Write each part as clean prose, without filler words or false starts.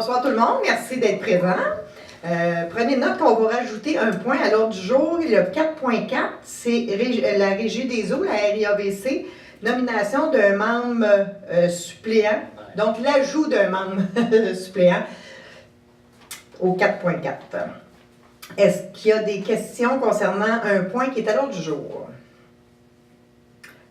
bonsoir tout le monde. Merci d'être présent. Prenez note qu'on va rajouter un point à l'ordre du jour. Le 4.4, c'est la Régie des eaux, la RIAVC, nomination d'un membre suppléant. Donc, l'ajout d'un membre suppléant au 4.4. Est-ce qu'il y a des questions concernant un point qui est à l'ordre du jour?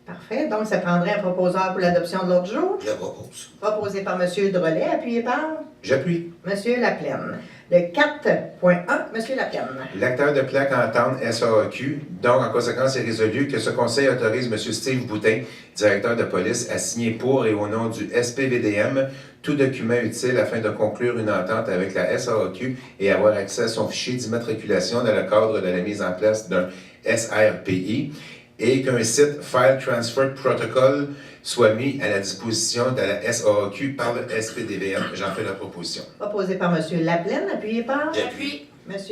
Parfait. Donc, ça prendrait un proposeur pour l'adoption de l'ordre du jour. Je propose. Proposé par M. Drolet, appuyé par J'appuie. M. Laplaine. Le 4.1, M. Laplaine. L'acteur de plaque entente SAAQ, donc en conséquence, est résolu que ce conseil autorise M. Steve Boutin, directeur de police, à signer pour et au nom du SPVDM tout document utile afin de conclure une entente avec la SAAQ et avoir accès à son fichier d'immatriculation dans le cadre de la mise en place d'un SRPI et qu'un site File Transfer Protocol soit mis à la disposition de la SAAQ par le SPDVM. J'en fais la proposition. Proposé par M. Laplaine, appuyé par J'appuie.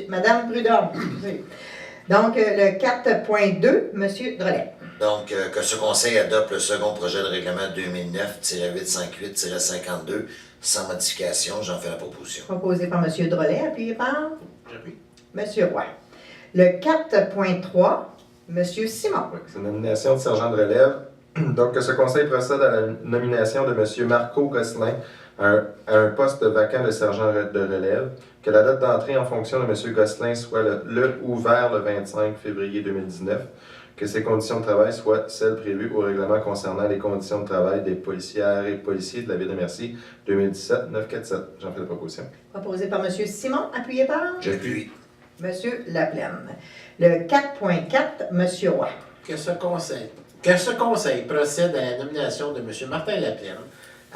Mme Prudhomme. Donc, le 4.2, M. Drolet. Donc, que ce conseil adopte le second projet de règlement 2009-858-52 sans modification. J'en fais la proposition. Proposé par M. Drolet, appuyé par J'appuie. M. Roy. Le 4.3, M. Simon. Oui, c'est une nomination de sergent de relève. Donc, que ce conseil procède à la nomination de M. Marco Gosselin à un poste vacant de sergent de relève, que la date d'entrée en fonction de M. Gosselin soit le ou vers le 25 février 2019, que ses conditions de travail soient celles prévues au règlement concernant les conditions de travail des policières et policiers de la Ville de Mercier 2017-947. J'en fais la proposition. Proposé par M. Simon, appuyé par J'appuie. M. Laplaine. Le 4.4, M. Roy. Que ce conseil procède à la nomination de M. Martin Laplaine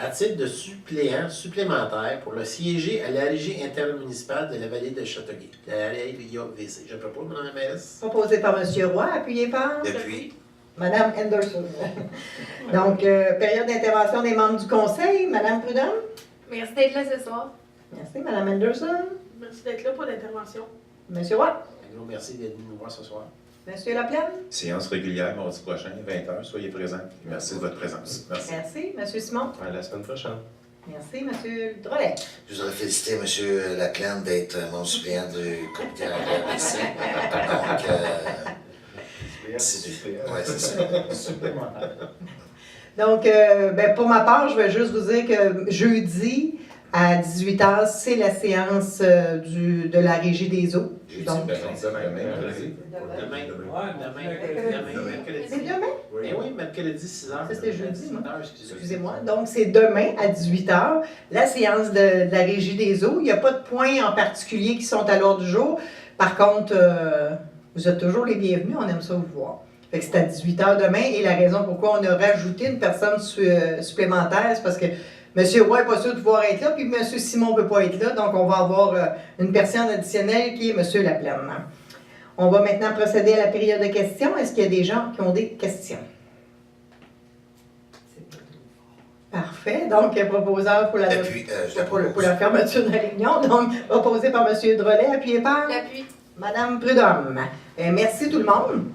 à titre de suppléant supplémentaire pour le siéger à la Régie intermunicipale de la vallée de Châteauguay, la RIAVC. Je propose, Mme la mairesse. Proposé par M. Roy, appuyé par J'appuie. Mme Henderson. Donc, période d'intervention des membres du conseil, Mme Prudhomme. Merci d'être là ce soir. Merci, Mme Henderson. Merci d'être là pour l'intervention. M. Roy. Un gros merci d'être venu nous voir ce soir. M. Laplaine. Séance régulière, mardi prochain, 20h. Soyez présents. Merci de votre présence. Merci. Merci. M. Simon. À la semaine prochaine. Merci, M. Drolet. Je voudrais féliciter M. Laplaine d'être mon suppléant du comité RIAVC. Donc, ouais, c'est ça. Donc, pour ma part, je vais juste vous dire que jeudi, à 18h, c'est la séance de la Régie des eaux. Donc, c'est demain? Oui, mercredi 6h. Ça, c'était jeudi, moi. Excusez-moi. Excusez-moi. Donc, c'est demain à 18h, la séance de la Régie des eaux. Il n'y a pas de points en particulier qui sont à l'ordre du jour. Par contre, vous êtes toujours les bienvenus. On aime ça vous voir. Fait que c'est à 18h demain. Et la raison pourquoi on a rajouté une personne supplémentaire, c'est parce que M. Roy n'est pas sûr de pouvoir être là, puis M. Simon ne peut pas être là. Donc, on va avoir une personne additionnelle qui est M. Laplaine. On va maintenant procéder à la période de questions. Est-ce qu'il y a des gens qui ont des questions? Parfait. Donc, proposeur pour la, pour la fermeture de la réunion. Donc, proposé par M. Drolet, appuyé par L'appui. Mme Prudhomme. Merci tout le monde.